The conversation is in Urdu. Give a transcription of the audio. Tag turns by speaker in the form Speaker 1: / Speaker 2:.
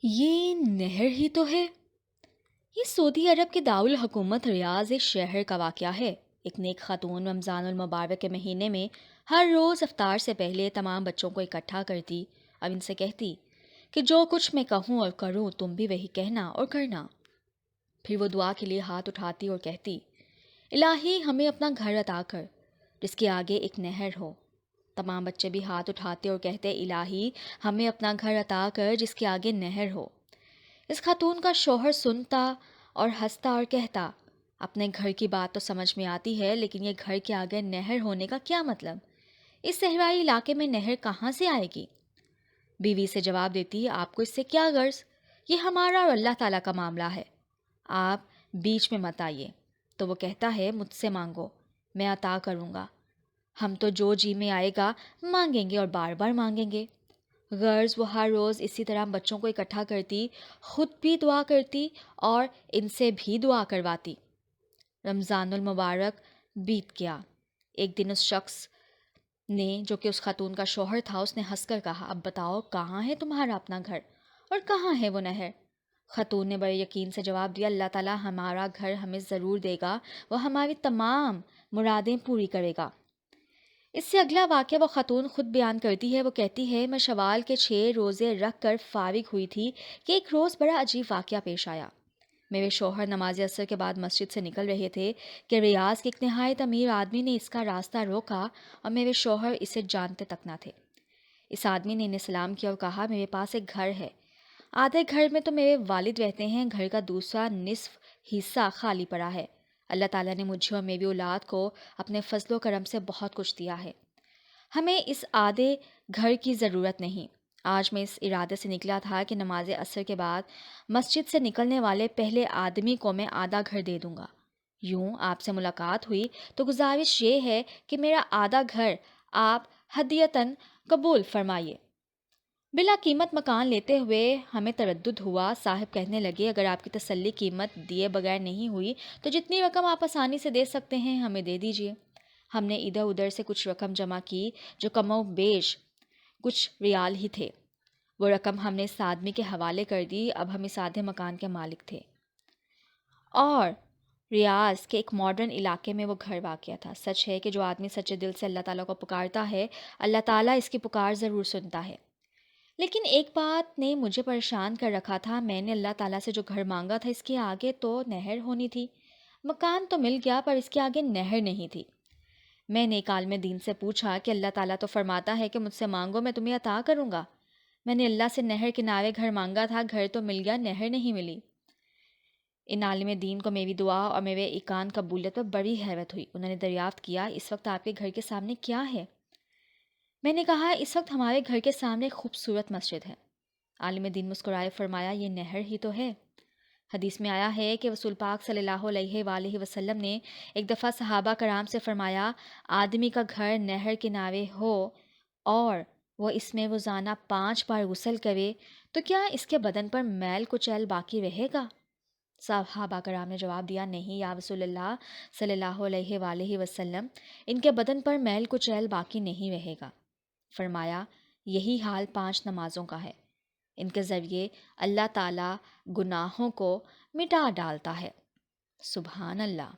Speaker 1: یہ نہر ہی تو ہے۔ یہ سعودی عرب کے دارالحکومت ریاض ایک شہر کا واقعہ ہے۔ ایک نیک خاتون رمضان المبارک کے مہینے میں ہر روز افطار سے پہلے تمام بچوں کو اکٹھا کرتی اور ان سے کہتی کہ جو کچھ میں کہوں اور کروں تم بھی وہی کہنا اور کرنا۔ پھر وہ دعا کے لیے ہاتھ اٹھاتی اور کہتی، الہی ہمیں اپنا گھر عطا کر جس کے آگے ایک نہر ہو۔ تمام بچے بھی ہاتھ اٹھاتے اور کہتے، الہی ہمیں اپنا گھر عطا کر جس کے آگے نہر ہو۔ اس خاتون کا شوہر سنتا اور ہنستا اور کہتا، اپنے گھر کی بات تو سمجھ میں آتی ہے، لیکن یہ گھر کے آگے نہر ہونے کا کیا مطلب؟ اس صحرائی علاقے میں نہر کہاں سے آئے گی؟ بیوی سے جواب دیتی، آپ کو اس سے کیا غرض؟ یہ ہمارا اور اللہ تعالیٰ کا معاملہ ہے، آپ بیچ میں مت آئیے۔ تو وہ کہتا ہے، مجھ سے مانگو، میں عطا کروں گا۔ ہم تو جو جی میں آئے گا مانگیں گے اور بار بار مانگیں گے۔ غرض وہ ہر روز اسی طرح بچوں کو اکٹھا کرتی، خود بھی دعا کرتی اور ان سے بھی دعا کرواتی۔ رمضان المبارک بیت گیا۔ ایک دن اس شخص نے، جو کہ اس خاتون کا شوہر تھا، اس نے ہنس کر کہا، اب بتاؤ کہاں ہے تمہارا اپنا گھر اور کہاں ہے وہ نہر؟ خاتون نے بڑے یقین سے جواب دیا، اللہ تعالیٰ ہمارا گھر ہمیں ضرور دے گا، وہ ہماری تمام مرادیں پوری کرے گا۔ اس سے اگلا واقعہ وہ خاتون خود بیان کرتی ہے۔ وہ کہتی ہے، میں شوال کے 6 روزے رکھ کر فارغ ہوئی تھی کہ ایک روز بڑا عجیب واقعہ پیش آیا۔ میرے شوہر نماز عصر کے بعد مسجد سے نکل رہے تھے کہ ریاض کے ایک نہایت امیر آدمی نے اس کا راستہ روکا اور میرے شوہر اسے جانتے تک نہ تھے۔ اس آدمی نے انہیں سلام کیا اور کہا، میرے پاس ایک گھر ہے، آدھے گھر میں تو میرے والد رہتے ہیں، گھر کا دوسرا نصف حصہ خالی پڑا ہے۔ اللہ تعالیٰ نے مجھے اور میری اولاد کو اپنے فضل و کرم سے بہت کچھ دیا ہے، ہمیں اس آدھے گھر کی ضرورت نہیں۔ آج میں اس ارادے سے نکلا تھا کہ نماز عصر کے بعد مسجد سے نکلنے والے پہلے آدمی کو میں آدھا گھر دے دوں گا۔ یوں آپ سے ملاقات ہوئی تو گزارش یہ ہے کہ میرا آدھا گھر آپ ہدیتاً قبول فرمائیے۔ بلا قیمت مکان لیتے ہوئے ہمیں تردد ہوا۔ صاحب کہنے لگے، اگر آپ کی تسلی قیمت دیے بغیر نہیں ہوئی تو جتنی رقم آپ آسانی سے دے سکتے ہیں ہمیں دے دیجیے۔ ہم نے ادھر ادھر سے کچھ رقم جمع کی، جو کم و بیش کچھ ریال ہی تھے۔ وہ رقم ہم نے اس آدمی کے حوالے کر دی۔ اب ہم اس آدھے مکان کے مالک تھے اور ریاض کے ایک ماڈرن علاقے میں وہ گھر واقع تھا۔ سچ ہے کہ جو آدمی سچے دل سے اللہ تعالیٰ کو پکارتا ہے، اللہ تعالیٰ اس کی پکار ضرور سنتا ہے۔ لیکن ایک بات نے مجھے پریشان کر رکھا تھا، میں نے اللہ تعالیٰ سے جو گھر مانگا تھا، اس کے آگے تو نہر ہونی تھی۔ مکان تو مل گیا پر اس کے آگے نہر نہیں تھی۔ میں نے ایک عالم دین سے پوچھا کہ اللہ تعالیٰ تو فرماتا ہے کہ مجھ سے مانگو میں تمہیں عطا کروں گا، میں نے اللہ سے نہر کنارے گھر مانگا تھا، گھر تو مل گیا، نہر نہیں ملی۔ ان عالم دین کو میری دعا اور میرے ایقان قبولیت پر بڑی حیرت ہوئی۔ انہوں نے دریافت کیا، اس وقت آپ کے گھر کے سامنے کیا ہے؟ میں نے کہا، اس وقت ہمارے گھر کے سامنے ایک خوبصورت مسجد ہے۔ عالم دین مسکرائے فرمایا، یہ نہر ہی تو ہے۔ حدیث میں آیا ہے کہ رسول پاک صلی اللہ علیہ وآلہ وسلم نے ایک دفعہ صحابہ کرام سے فرمایا، آدمی کا گھر نہر کنارے ہو اور وہ اس میں روزانہ 5 بار غسل کرے تو کیا اس کے بدن پر میل کچیل باقی رہے گا؟ صحابہ کرام نے جواب دیا، نہیں یا رسول اللہ صلی اللہ علیہ وآلہ وسلم، ان کے بدن پر میل کچیل باقی نہیں رہے گا۔ فرمایا، یہی حال 5 نمازوں کا ہے، ان کے ذریعے اللہ تعالیٰ گناہوں کو مٹا ڈالتا ہے۔ سبحان اللہ۔